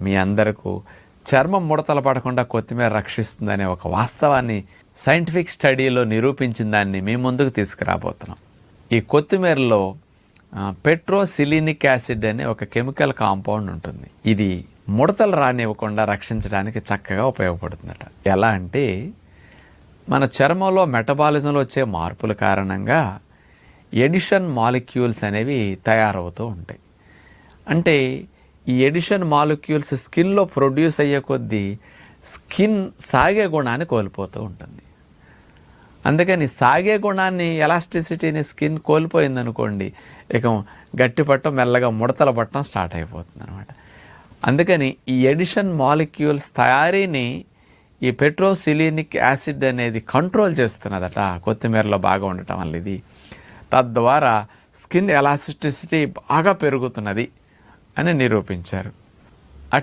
మీ అందరికీ చర్మం ముడతలు పడకుండా కొత్తిమీర రక్షిస్తుందనే ఒక వాస్తవాన్ని సైంటిఫిక్ స్టడీలో నిరూపించిన దాన్ని మీ ముందుకు తీసుకురాబోతున్నాం. ఈ కొత్తిమీరలో పెట్రోసిలినిక్ యాసిడ్ అనే ఒక కెమికల్ కాంపౌండ్ ఉంటుంది. ఇది ముడతలు రానివ్వకుండా రక్షించడానికి చక్కగా ఉపయోగపడుతుందట. ఎలా అంటే మన చర్మంలో మెటబాలిజంలో వచ్చే మార్పుల కారణంగా ఎడిషన్ మాలిక్యూల్స్ అనేవి తయారవుతూ ఉంటాయి. అంటే ఈ ఎడిషన్ మాలిక్యూల్స్ స్కిన్లో ప్రొడ్యూస్ అయ్యే కొద్దీ స్కిన్ సాగే గుణాన్ని కోల్పోతూ ఉంటుంది. అందుకని సాగే గుణాన్ని, ఎలాస్టిసిటీని స్కిన్ కోల్పోయిందనుకోండి, ఇక గట్టి పట్టడం, మెల్లగా ముడతల పట్టడం స్టార్ట్ అయిపోతుంది అనమాట. అందుకని ఈ ఎడిషన్ మాలిక్యూల్స్ తయారీని ఈ పెట్రోసిలినిక్ యాసిడ్ అనేది కంట్రోల్ చేస్తున్నదట కొత్తిమీరలో బాగా ఉండటం వల్ల. ఇది తద్వారా స్కిన్ ఎలాస్టిసిటీ బాగా పెరుగుతున్నది అని నిరూపించారు.